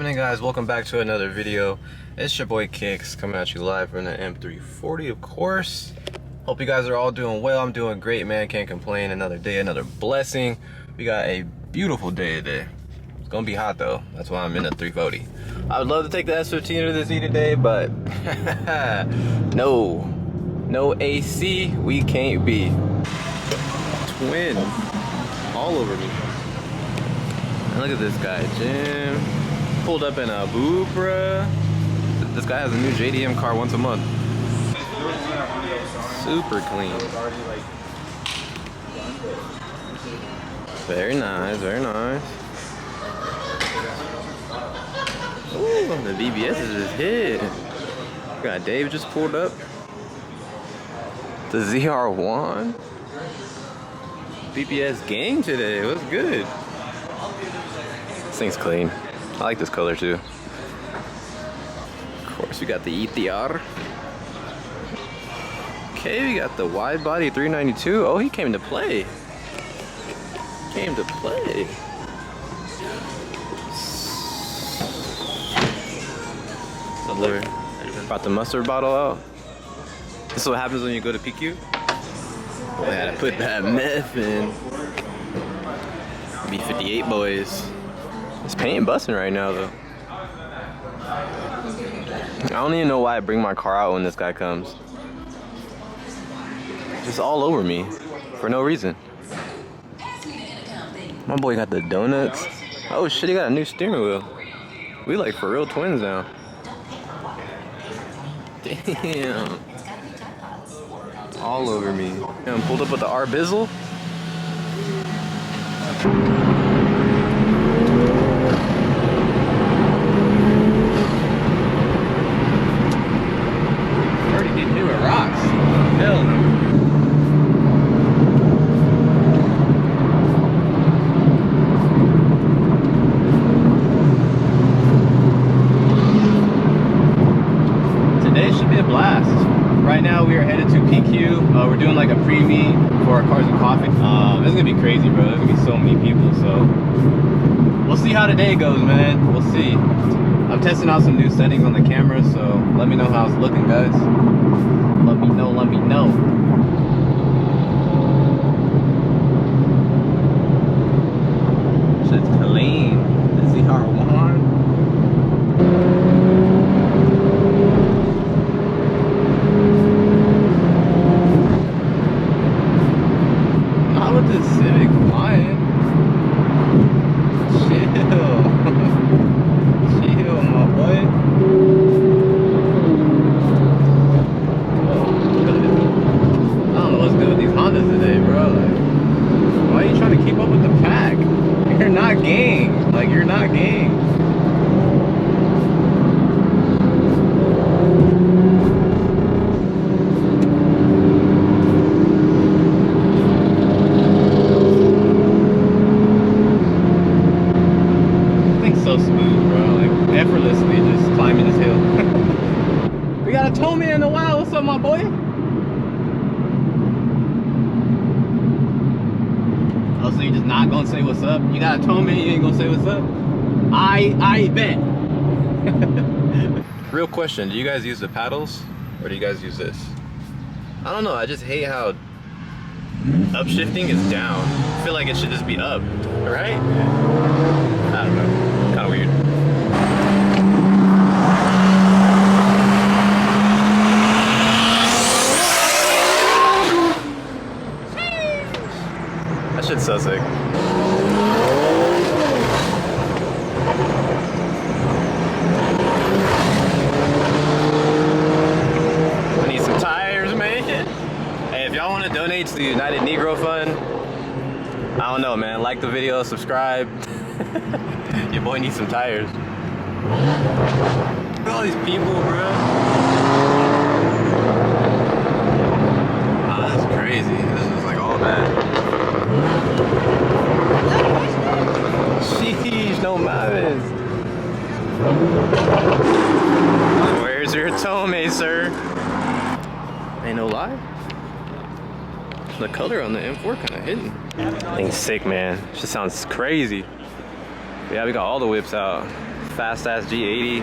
happening, guys? Welcome back to another video. It's your boy Kicks coming at you live from the M340, of course. Hope you guys are all doing well. I'm doing great, man. Can't complain. Another day, another blessing. We got a beautiful day today. It's gonna be hot though. That's why I'm in the 340. I would love to take the S15 to the Z today, but no AC. We can't be. Twin all over me. And look at this guy, Jim. Pulled up in a boo, bruh. This guy has a new JDM car once a month. Super clean. Very nice, very nice. Ooh, the BBS is just hit. We got Dave just pulled up. The ZR1. BBS gang today, what's good? This thing's clean. I like this color too. Of course, we got the ETR. Okay, we got the wide body 392. Oh, he came to play. Came to play. Brought the mustard bottle out. This is what happens when you go to PQ. Boy, I had to put that meth in. B58 boys. This paint busting right now though. I don't even know why I bring my car out when this guy comes. Just all over me for no reason. My boy got the donuts. Oh shit, he got a new steering wheel. We like for real twins now. Damn. All over me. Damn, pulled up with the R Bizzle. Right now we are headed to PQ. We're doing like a pre-meet for our cars and coffee. This is gonna be crazy, bro. There's gonna be so many people, so we'll see how today goes, man. We'll see. I'm testing out some new settings on the camera, so let me know how it's looking, guys. Let me know, let me know. Shit's clean. The ZR1. You're not gang. This thing's so smooth, bro. Like effortlessly just climbing this hill. We got a tow man in the wild. What's up, my boy? Oh, so you just not gonna say what's up? You got a tow man, you ain't gonna say what's up? I bet. Real question, do you guys use the paddles or do you guys use this? I don't know, I just hate how upshifting is down. I feel like it should just be up, right? I don't know, kind of weird. That shit's so sick. I need some tires, man. Hey, if y'all want to donate to the United Negro Fund, I don't know, man. Like the video, subscribe. Your boy needs some tires. Look at all these people, bro. Oh, that's crazy. This is like all bad. Sheesh, no mames. Where's your tome, sir? Ain't no lie. The color on the M4 kind of hidden. Thing's sick, man. Just sounds crazy. Yeah, we got all the whips out. fast ass G80,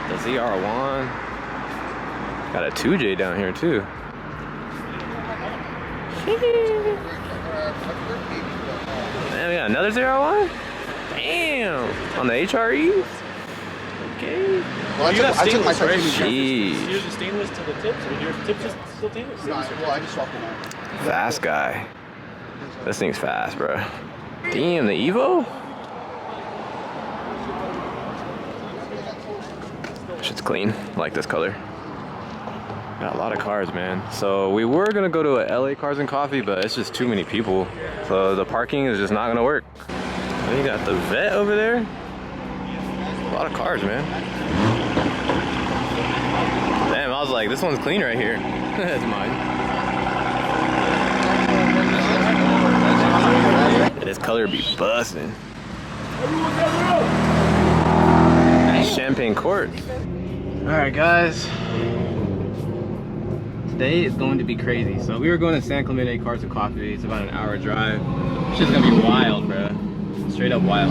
the ZR1. Got a 2J down here too. Man, we got another ZR1? Damn! On the HRE? Okay. Well, you got stainless, right? Jeez. Yours is stainless to the tips, or your tips just still stainless? No, well, I just swapped them out. Fast guy. This thing's fast, bro. Damn, the Evo? Shit's clean. I like this color. Got a lot of cars, man. So we were gonna go to a LA Cars and Coffee, but it's just too many people. So the parking is just not gonna work. Then you got the vet over there. A lot of cars, man. Damn, I was like, this one's clean right here. That's mine. This color be busting. Champagne Court. Alright guys. Today is going to be crazy. So we were going to San Clemente Cars and Coffee. It's about an hour drive. It's just gonna be wild, bro. Straight up wild.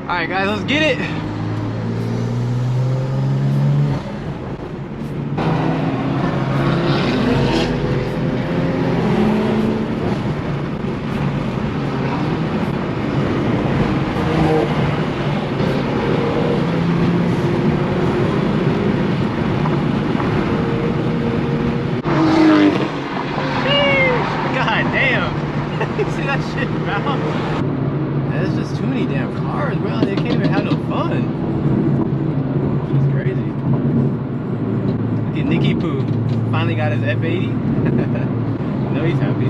Alright guys, let's get it! God damn! You see that shit bounce? There's just too many damn cars, bro. They can't even have no fun. It's crazy. Look at Nicky Poo. Finally got his F80. No, he's happy.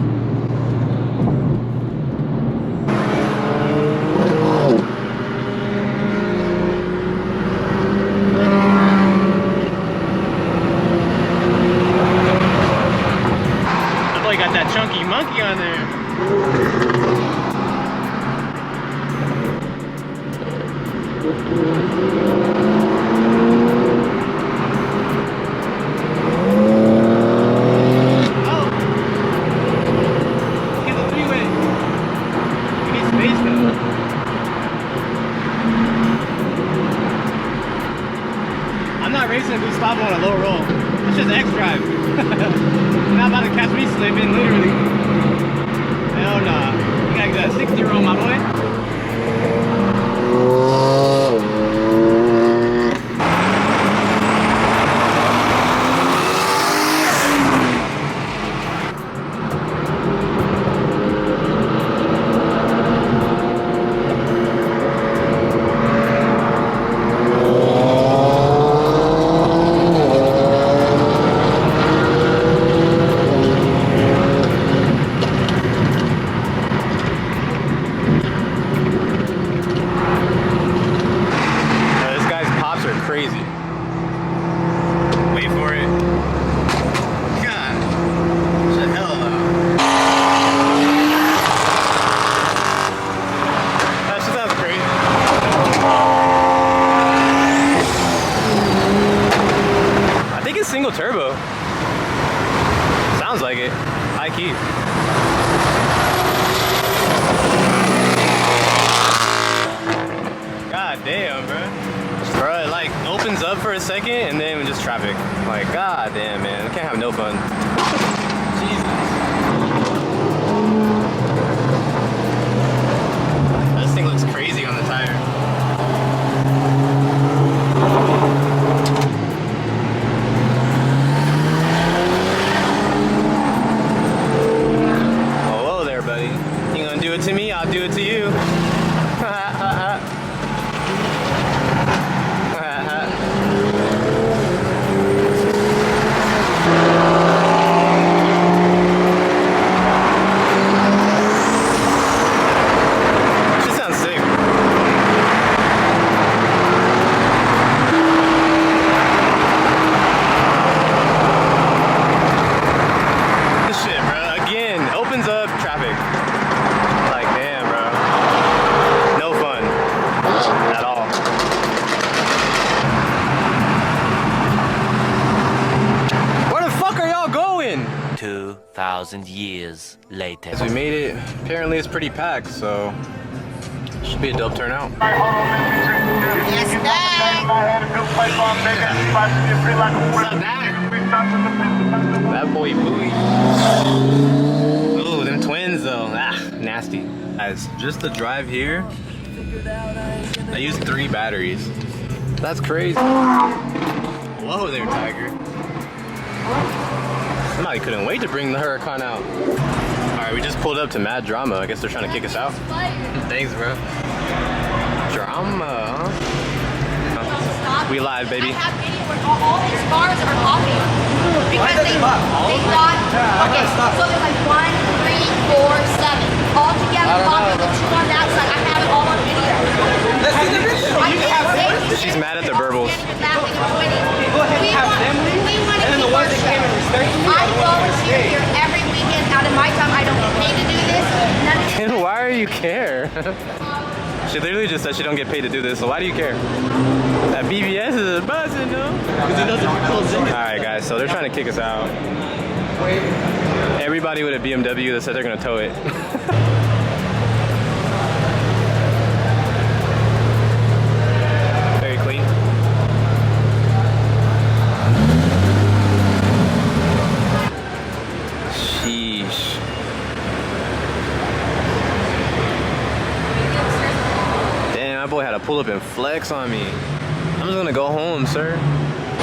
That boy got that chunky monkey on there. Racing to stop on a low roll. It's just X drive. You're not about to catch me slipping, literally. Hell nah. You gotta get that 60 roll, my boy. Single turbo. Sounds like it. High key. God damn, bro. Bro, it like opens up for a second and then just traffic. Like, god damn, man. I can't have no fun. Jesus. This thing looks crazy on the tire. To me, I'll do it to you. 2,000 years later. As we made it, apparently it's pretty packed, so should be a dope turnout. That boy Bowie. Ooh, them twins though. Ah, nasty. Guys, just to drive here, I used 3 batteries. That's crazy. Whoa there, Tiger. Somebody couldn't wait to bring the Huracan out. Alright, we just pulled up to Mad Drama. I guess they're trying to kick us out. Thanks, bro. Drama, huh? We live, baby. I have video where all these cars are coughing because they thought, okay, so there's like 1, 3, 4, 7 all together coughing, the 2 on that side. I have it all on video. Let's see the video. I can't say you She's mad at the burbles. laughing and pointing. We want to And then the keep our ones that show. came in respect. I volunteer here every weekend out of my time. I don't get paid to do this. None of And why do you care? She literally just said she don't get paid to do this, so why do you care? That BBS is buzzing, though. Because he knows if you close in. Alright, guys, so they're trying to kick us out. Everybody with a BMW that said they're gonna tow it. Very clean. Sheesh. Damn, my boy had to pull up and flex on me. I'm just gonna go home, sir.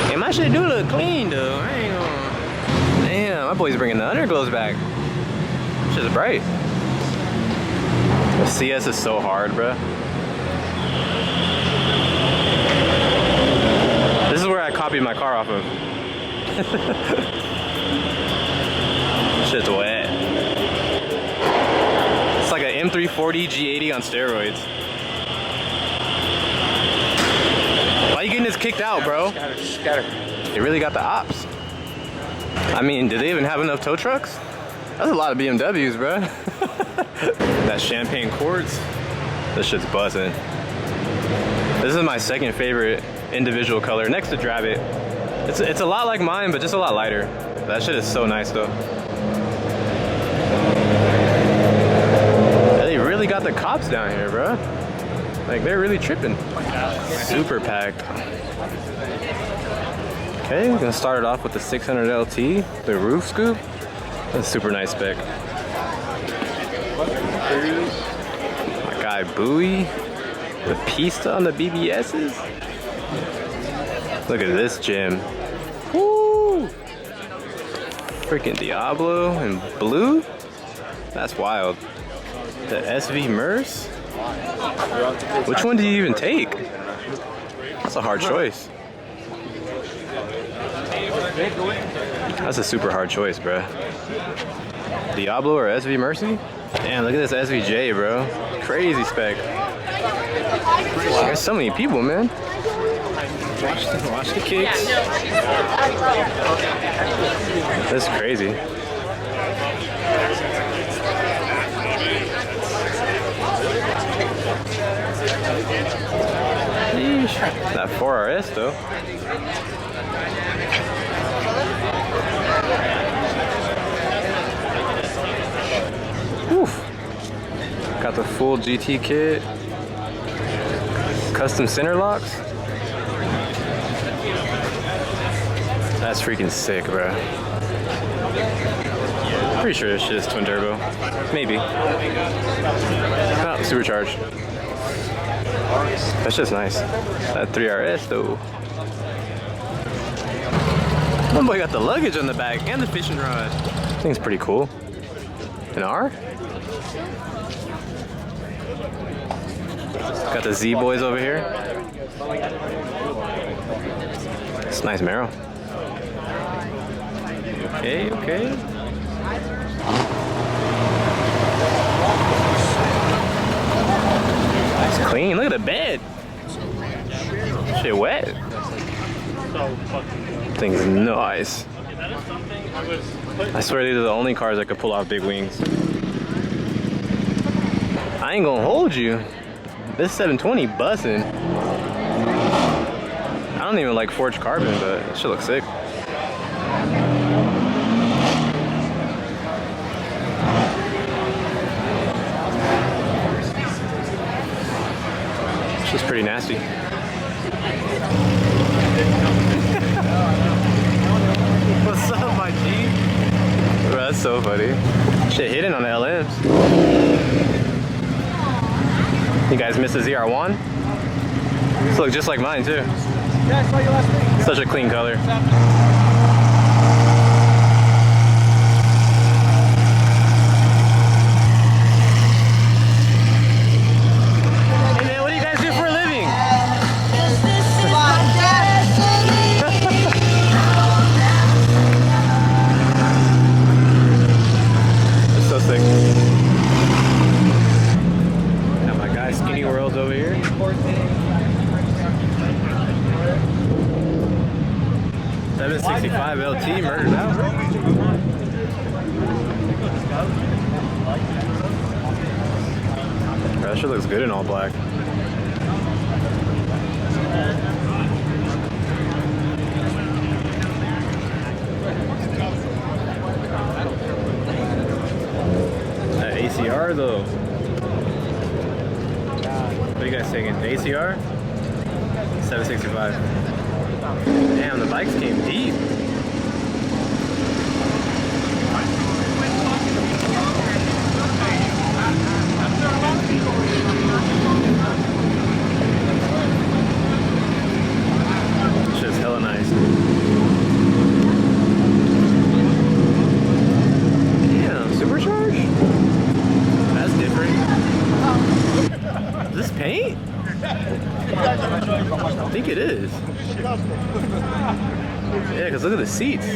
Hey, my shit do look clean, though. I ain't gonna... Damn, my boy's bringing the underglows back. Shit's bright. The CS is so hard, bruh. This is where I copied my car off of. Shit's wet. It's like an M340 G80 on steroids. Why you getting this kicked out, bro? Scatter. They really got the ops. I mean, do they even have enough tow trucks? That's a lot of BMWs, bro. That champagne quartz, this shit's buzzing. This is my second favorite individual color, next to Drabbit. It's a lot like mine, but just a lot lighter. That shit is so nice, though. They really got the cops down here, bro. Like, they're really tripping. Super packed. Okay, we're gonna start it off with the 600 LT, the roof scoop. That's a super nice spec. My guy Bowie, the Pista on the BBSs. Look at this gem. Woo! Freaking Diablo in blue. That's wild. The SV Merce. Which one do you even take? That's a hard choice. That's a super hard choice, bro. Diablo or SV Mercy? Damn, look at this SVJ, bro. Crazy spec. There's so many people, man. Watch the kicks. That's crazy. Yeesh. That 4RS though. Oof. Got the full GT kit. Custom center locks. That's freaking sick, bro. Pretty sure this shit is twin turbo. Maybe. Oh, supercharged. That's just nice. That 3RS though. One boy got the luggage on the back and the fishing rod. I think it's pretty cool. An R? Got the Z boys over here. It's a nice Marrow. Okay, okay. It's clean. Look at the bed. Shit wet. Thing's nice. I swear these are the only cars that could pull off big wings. I ain't gonna hold you. This 720 bussin'. I don't even like forged carbon, but it should look sick. It's just pretty nasty. What's up, my G? Bro, that's so funny. Shit hitting on the LMs. You guys miss the ZR1? This looks just like mine too. Yeah, I saw you last week. Such a clean color. Hey man, what do you guys do for a living? It's so sick. Got my guy Skinny World's over here. $765 LT murdered out. Bro, that shit looks good in all black. That ACR though. What are you guys thinking? The ACR? 765. Damn, the bikes came deep. Shit's hella nice. Damn, supercharged? That's different. Is this paint? I think it is. Yeah, because look at the seats.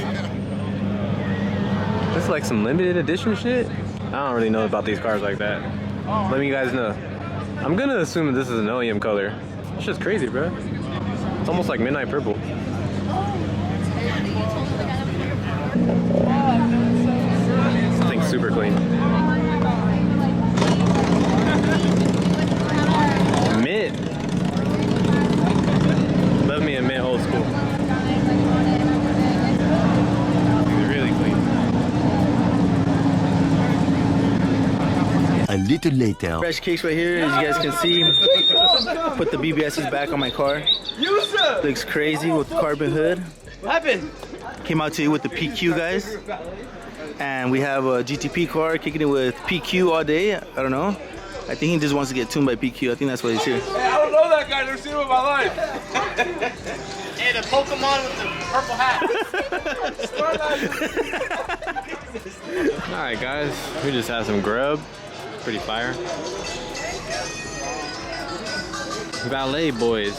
This is like some limited edition shit. I don't really know about these cars like that. Let me guys know. I'm gonna assume that this is an OEM color. It's just crazy, bro. It's almost like midnight purple. This thing's super clean. Mint. Love me a mint old school. Really clean. A little later. Fresh kicks right here, as you guys can see. Put the BBSs back on my car. Looks crazy with the carbon hood. What happened? Came out to you with the PQ, guys. And we have a GTP car kicking it with PQ all day. I don't know. I think he just wants to get tuned by PQ. I think that's why he's here. Hey, I don't know that guy. Never seen him in my life. Hey, the Pokemon with the purple hat. Alright guys, we just had some grub. Pretty fire. Valet boys.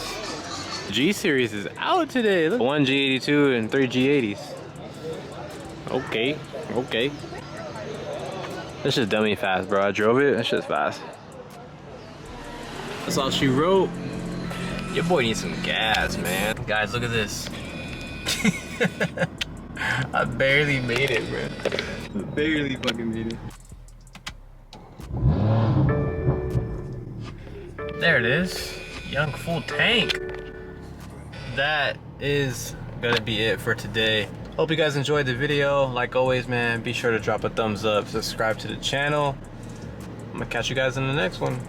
G-Series is out today. Look. 1 G82 and 3 G80s. Okay, okay. This shit's dummy fast, bro. I drove it. That shit's fast. That's all she wrote. Your boy needs some gas, man. Guys, look at this. I barely made it, bro. Barely fucking made it. There it is. Young full tank. That is gonna be it for today. Hope you guys enjoyed the video. Like always, man, be sure to drop a thumbs up, subscribe to the channel. I'm gonna catch you guys in the next one.